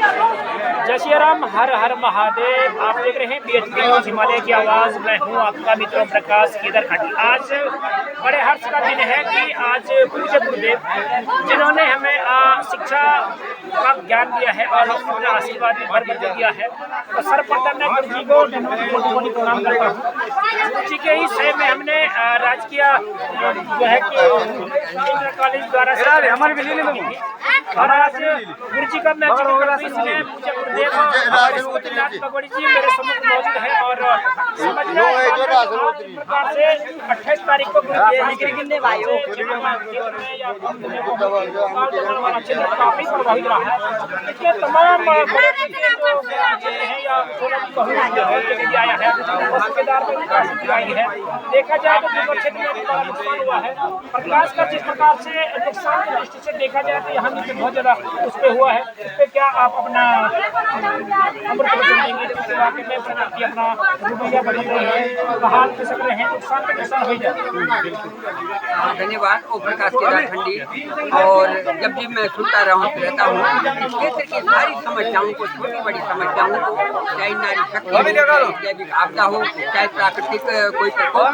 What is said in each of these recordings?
जय श्री राम, हर हर महादेव। आप देख रहे हैं BHP न्यूज़ हिमालय की आवाज़। मैं हूं आपका मित्र प्रकाश केदारखंडी। आज बड़े हर्ष का दिन है कि आज पूज्य गुरुदेव जिन्होंने हमें शिक्षा का ज्ञान दिया है और अपना आशीर्वाद भी भर भर दिया है, तो सर्वप्रथम मैं गुरु जी को कोटि प्रणाम करता हूँ। गुरु जी के ही सह में हमने राजकीय जो है कि इंटर कॉलेज द्वारा और आज गुरु जी का मैं इसलिए पूज्य गुरुदेव सूत्रनाथ भगवड़ी जी मेरे सम्मुख मौजूद है और समझना प्रकार से 28 तारीख को काफी प्रभावित रहा है। इसके तमाम आया है सूबेदार में आई है। देखा जाए तो क्षेत्र में बड़ा नुकसान हुआ है। प्रकाश का जिस प्रकार से नुकसान की दृष्टि से देखा जाए तो यहाँ नीचे बहुत ज्यादा उस पर हुआ है। उस पर क्या आप अपना अमृत वचन देंगे? वाकई में प्रकृति अपना रुपया बदल रही है, बहाल कर सक रहे हैं, नुकसान का नुकसान हो जाए। धन्यवाद ओ प्रकाश केदारखंडी। और जब भी मैं सुनता रहता हूँ क्षेत्र की सारी समस्याओं को, छोटी बड़ी समस्याओं को, चाहे नारी शक्ति हो, जैविक आपदा हो, चाहे प्राकृतिक कोई प्रकोप हो,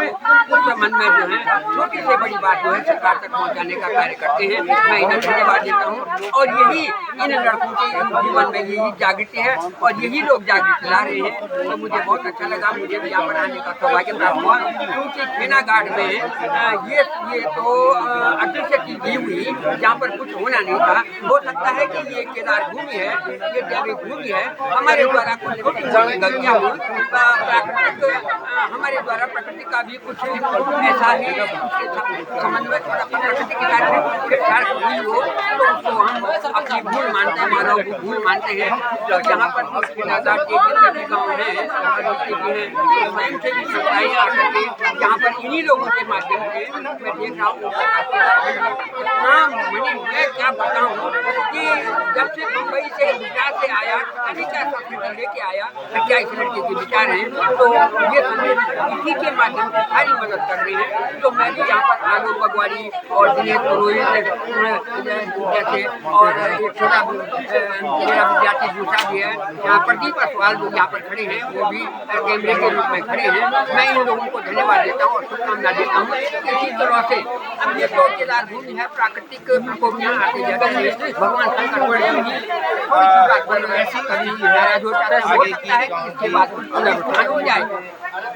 उस संबंध में जो है छोटी से बड़ी बात जो है सरकार तक पहुँचाने का कार्य करते हैं। मैं इन्हें धन्यवाद देता हूँ। और यही इन लड़कों के जीवन में यही जागृति है और यही लोग जागृति ला रहे हैं। तो मुझे बहुत अच्छा लगा। मुझे भी यहाँ पर आने का सौभाग्य प्राप्त हुआ, क्योंकि खेना घाट में ये तो अदृश्य चीज दी हुई, जहाँ पर कुछ होना नहीं था। हो सकता है कि ये केदार भूमि है, ये जैविक भूमि है, हमारे द्वारा कुछ छोटी छोटी गलतियाँ हुई, प्राकृतिक हमारे द्वारा प्रकृति का भी कुछ ऐसा ही समन्वय प्रकृति के साथ हुई हो, तो उसको हम अपनी भूल मानते हैं, मानव को भूल मानते हैं। तो जहाँ पर केदार के जितने भी गाँव हैं, स्वयं से भी सफाई आकर के जहाँ पर इन्हीं लोगों के माध्यम से मैं देख रहा हूँ। मैं क्या बताऊँ कि जब से मुंबई से गुजरात से आया, अभी क्या संस्कृति लेके आया, क्या इस लड़के के विचार हैं, तो ये इसी के माध्यम से सारी मदद कर रहे हैं। तो मैं भी यहाँ पर आलोक बगवाड़ी और दिनेश पुरोहित जैसे और एक छोटा मेरा विद्यार्थी दूसरा भी है, यहाँ प्रदीप असवाल जो यहाँ पर खड़े हैं, वो भी कैमरे के रूप में खड़े हैं। मैं इन लोगों को धन्यवाद देता हूँ और शुभकामना देता हूँ। इसी तरह से अब ये तो केदार भूमि है, प्राकृतिक प्रकोप यहाँ आती जगह है, भगवान शंकर बड़े कभी नाराज हो जाता है, इसके बाद पुनरुत्थान हो जाए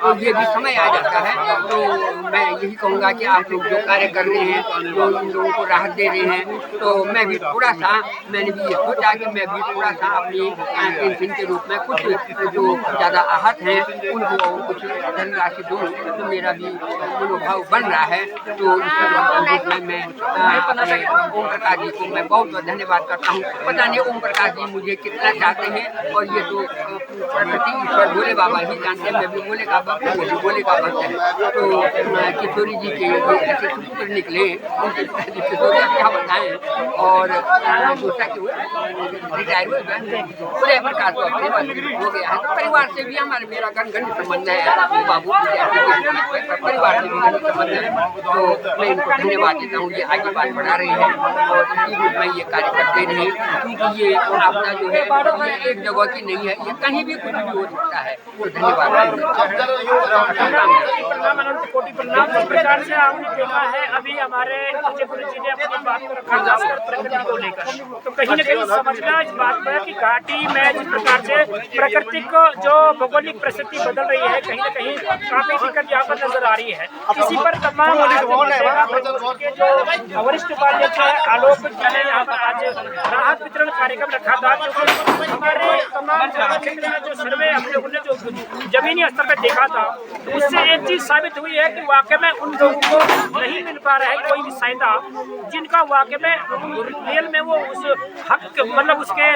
और ये भी समय आ जाता है। तो मैं यही कहूँगा कि आप लोग जो कार्य कर रहे हैं, जो इन लोगों को राहत दे रहे हैं, तो मैं भी थोड़ा सा, मैंने भी ये सोचा कि मैं भी थोड़ा सा अपनी पेंशन के रूप में कुछ जो ज़्यादा आहत हैं उनको कुछ धनराशि दूँ, तो मेरा भी मनोभाव बन रहा है। तो इस रूप में मैं अपने ओम प्रकाश जी को मैं बहुत बहुत धन्यवाद करता हूँ। पता नहीं ओम प्रकाश जी मुझे कितना चाहते हैं, और ये तो प्रकृति ईश्वर भोले बाबा ही जानते हैं। मैं भी भोले का भक्त हूँ, वो भी भोले का भक्त है। तो किशोरी जी के ऐसे पुत्र निकले, उनके पिताजी किशोरी क्या बताएं, और दूसरा कि रिटायर हुए उदय प्रकाश तो अपने हो गया है। तो परिवार से भी हमारे मेरा घनिष्ठ संबंध है, बाबू परिवार से भी घनिष्ठ संबंध है। तो मैं इनको धन्यवाद देता हूँ, ये आगे बात बढ़ा रहे हैं और इसी रूप में ये कार्य करते रहे, क्योंकि ये आपदा जो है ये एक जगह की नहीं है, ये कहीं भी कुछ भी हो सकता है। तो धन्यवाद। कोटि प्रणाम। इस प्रकार से आपने देखा है, अभी हमारे पूज्य गुरु जी ने अपनी बात को रखा खासकर प्रकृति को लेकर, तो कहीं न कहीं समझना इस बात पर कि घाटी में जिस प्रकार से प्राकृतिक जो भौगोलिक परिस्थिति बदल रही है, कहीं न कहीं काफी दिक्कत यहाँ पर नजर आ रही है। इसी पर तमाम के जो वरिष्ठ उपाध्यक्ष है आलोक जी ने यहाँ पर आज राहत वितरण कार्यक्रम रखा था, क्योंकि हमारे तमाम क्षेत्र में जो सर्वे हम लोगों ने जो जमीनी स्तर पर देखा था, उससे एक चीज साबित हुई है कि वाकई में उन लोगों को नहीं मिल पा रहा है कोई भी सहायता, जिनका वाकई में रियल में वो उस हक मतलब उसके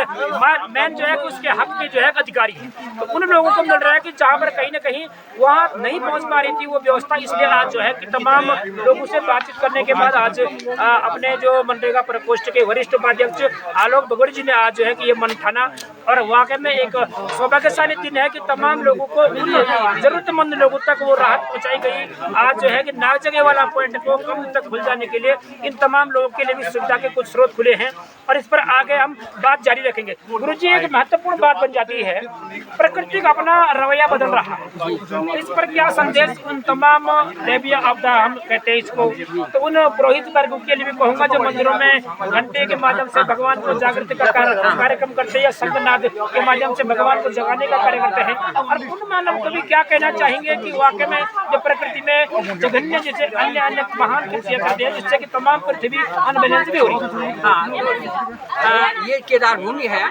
मैन जो है उसके हक के जो है अधिकारी है। तो उन लोगों को मिल रहा है कि जहाँ पर कहीं न कहीं वहाँ नहीं पहुँच पा रही थी वो व्यवस्था। इसलिए आज जो है कि तमाम लोगों से बातचीत करने के बाद आज अपने जो मनरेगा प्रकोष्ठ के वरिष्ठ उपाध्यक्ष आलोक बगोड़ी जी ने आज जो है कि ये मन ठाना और वाकई में एक सौभाग्यशाली दिन है कि तमाम लोगों को, उन जरूरतमंद लोगों तक वो राहत पहुंचाई गई। आज जो है कि नाग जगह वाला पॉइंट को कम तक खुल जाने के लिए इन तमाम लोगों के लिए भी सुविधा के कुछ स्रोत खुले हैं और इस पर आगे हम बात जारी रखेंगे। गुरुजी, एक महत्वपूर्ण बात बन जाती है, प्रकृति का अपना रवैया बदल रहा है, इस पर क्या संदेश उन तमाम दैवीय आपदा हम कहते हैं इसको, तो उन पुरोहित वर्गों के लिए भी कहूँगा जो मंदिरों में घंटे के माध्यम से भगवान को जागृति का कार्यक्रम करते हैं या शंखनाद के माध्यम से भगवान को जगाने का कार्य करते हैं, और उन मानव को भी क्या कहना चाहेंगे कि वाकई में जो प्रकृति में जघन्य जैसे अन्य महान कृतियाँ करते हैं जिससे कि तमाम पृथ्वी अनबैलेंस भी हो रही है। ये केदार भूमि है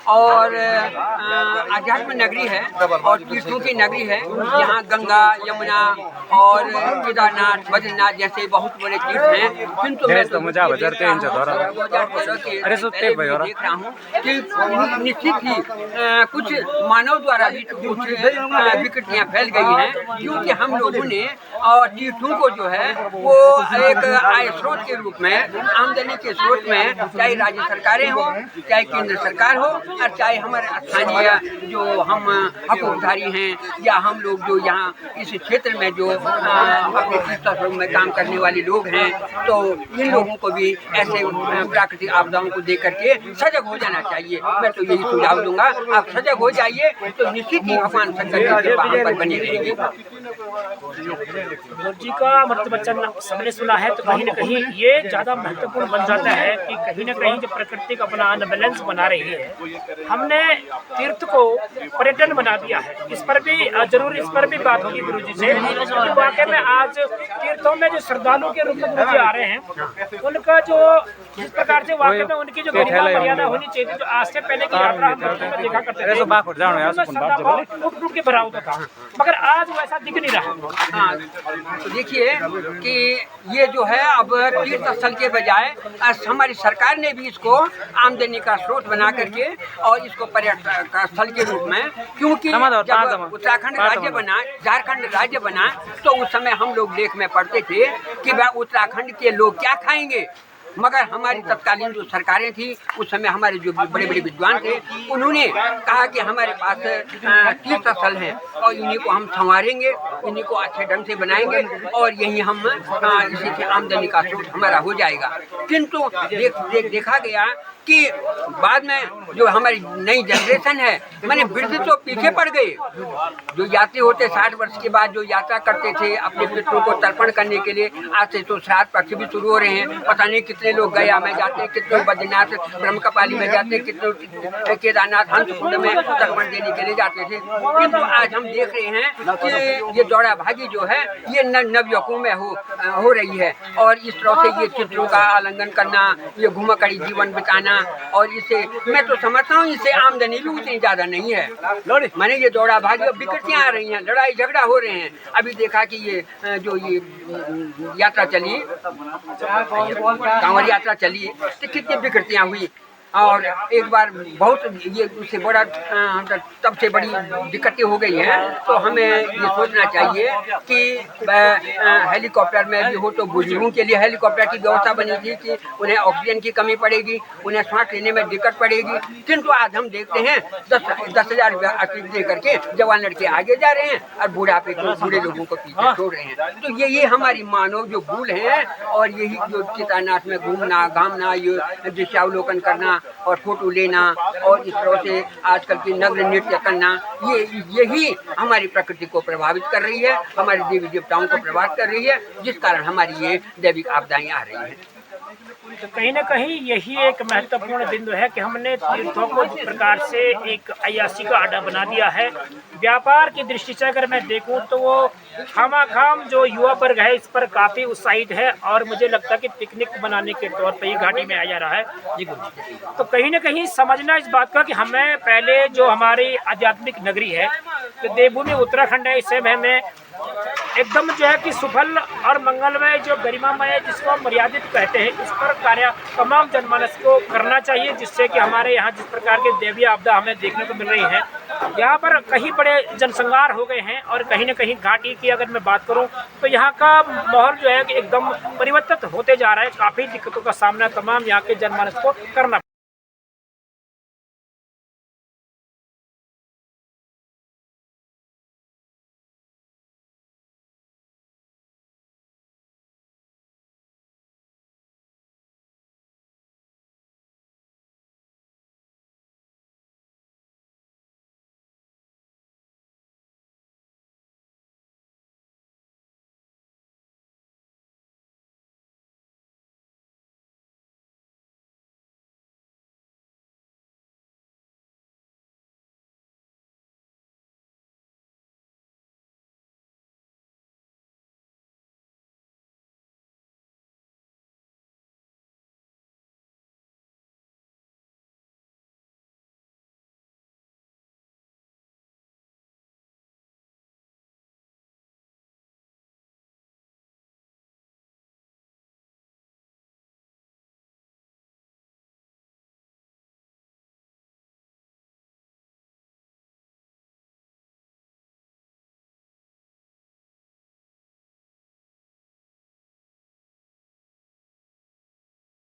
और आध्यात्म नगरी है और तीर्थों की नगरी है। यहाँ गंगा, यमुना और केदारनाथ, बद्रीनाथ जैसे बहुत बड़े तीर्थ हैं। किंतु मैं तो देख रहा हूँ कि निश्चित ही कुछ मानव द्वारा भी कुछ विकृतियाँ फैल गई हैं, क्योंकि हम लोगों ने और तीर्थों को जो है वो एक आय स्रोत के रूप में, आमदनी के स्रोत में, चाहे राज्य सरकारें हो, चाहे केंद्र सरकार हो, और चाहे हमारे स्थानीय जो हम हकूमतधारी हैं या हम लोग जो यहाँ इस क्षेत्र में जो अपने तीर्थस्थलों में काम करने वाले लोग हैं, तो इन लोगों को भी ऐसे प्राकृतिक आपदाओं को देख करके सजग हो जाना चाहिए। मैं तो यही सुझाव दूंगा, आप सजग हो जाइए तो निश्चित ही भगवान शंकर की कृपा हम पर बनी रहेगी। जी का मतलब वचन सबने सुना है, तो कहीं न कहीं ये ज़्यादा महत्वपूर्ण बन जाता है कि कहीं न कहीं जो प्रकृति का अपना अनबैलेंस बना रही है, हमने तीर्थ को पर्यटन बना दिया है। इस पर भी जरूर इस पर भी बात होगी गुरुजी से। वाकई में आज तीर्थों में जो श्रद्धालु के रूप में गुरुजी आ रहे हैं, उनका जो जिस प्रकार से वाकई में उनकी जो गरिमा मर्यादा होनी चाहिए, जो आज से पहले की यात्रा हम देखा करते थे, टूट के भरा होता था, मगर आज वैसा दिख नहीं रहा। हाँ, तो देखिए कि ये जो है अब तीर्थ स्थल के बजाय हमारी सरकार ने भी इसको आमदनी का स्रोत बना करके और इसको पर्यटन स्थल के रूप में, क्योंकि जब उत्तराखंड राज्य बना, झारखंड राज्य बना, तो उस समय हम लोग लेख में पढ़ते थे कि वह उत्तराखंड के लोग क्या खाएंगे, मगर हमारी तत्कालीन जो सरकारें थी उस समय हमारे जो बड़े बड़े विद्वान थे, उन्होंने कहा कि हमारे पास तीर्थ स्थल हैं और इन्हीं को हम संवारेंगे, इन्हीं को अच्छे ढंग से बनाएंगे और यही हम इसी से आमदनी का स्रोत हमारा हो जाएगा। किंतु देखा गया कि बाद में जो हमारी नई जनरेशन है, मैंने वृद्ध तो पीछे पड़ गए। जो यात्री होते 60 वर्ष के बाद जो यात्रा करते थे अपने पितरों को तर्पण करने के लिए, आज से तो श्राद्ध पक्ष भी शुरू हो रहे हैं। पता नहीं कितने लोग गया में जाते हैं, कितने बद्रीनाथ ब्रह्मकपाली में जाते हैं, कितने केदारनाथ हंसकुंड में तर्पण देने के लिए जाते थे। किंतु आज हम देख रहे हैं कि ये दौड़ा भागी जो है ये नवयुवकों में हो रही है और इस तरह से ये चित्रों का आलिंगन करना, ये घुमाकड़ी जीवन बिताना, और इसे मैं तो समझता हूँ इससे आमदनी भी उतनी ज्यादा नहीं है। मैंने ये दौड़ा भागी विकृतियाँ आ रही हैं, लड़ाई झगड़ा हो रहे हैं। अभी देखा कि ये जो ये यात्रा चली, कांवड़ यात्रा चली, तो कितनी विकृतियाँ हुई और एक बार बहुत ये उससे बड़ा तब से बड़ी दिक्कतें हो गई हैं। तो हमें ये सोचना चाहिए कि हेलीकॉप्टर में भी हो तो बुजुर्गों के लिए हेलीकॉप्टर की व्यवस्था बनी थी कि उन्हें ऑक्सीजन की कमी पड़ेगी, उन्हें सांस लेने में दिक्कत पड़ेगी। किंतु आज हम देखते हैं 10,000 अतिरिक्त दे करके जवान लड़के आगे जा रहे हैं और बूढ़े लोगों को पीछे छोड़ रहे हैं। तो ये हमारी मानव जो भूल है और यही जो केदारनाथ में घूमना घामना, ये दृश्यावलोकन करना और फोटो लेना और इस तरह से आजकल की नग्न नृत्य करना, यही हमारी प्रकृति को प्रभावित कर रही है, हमारे देवी देवताओं को प्रभावित कर रही है, जिस कारण हमारी ये दैविक आपदाएं आ रही हैं। तो कहीं न कहीं यही एक महत्वपूर्ण बिंदु है कि हमने तीर्थों को जिस प्रकार से एक अय्यासी का अड्डा बना दिया है। व्यापार की दृष्टि से अगर मैं देखूं तो वो खामाखाम जो युवा वर्ग है इस पर काफ़ी उत्साहित है और मुझे लगता है कि पिकनिक बनाने के तौर पर ये घाटी में आ जा रहा है। जी गुरु, तो कहीं न कहीं समझना इस बात का कि हमें पहले जो हमारी आध्यात्मिक नगरी है, तो देवभूमि उत्तराखंड है, इसे हमें एकदम जो है कि सुफल और मंगलमय जो गरिमामय है जिसको हम मर्यादित कहते हैं, इस पर कार्य तमाम जनमानस को करना चाहिए, जिससे कि हमारे यहाँ जिस प्रकार के दैवीय आपदा हमें देखने को मिल रही है, यहाँ पर कहीं बड़े जनसंहार हो गए हैं और कहीं न कहीं घाटी की अगर मैं बात करूँ तो यहाँ का माहौल जो है कि एकदम परिवर्तित होते जा रहा है। काफ़ी दिक्कतों का सामना तमाम यहाँ के जनमानस को करना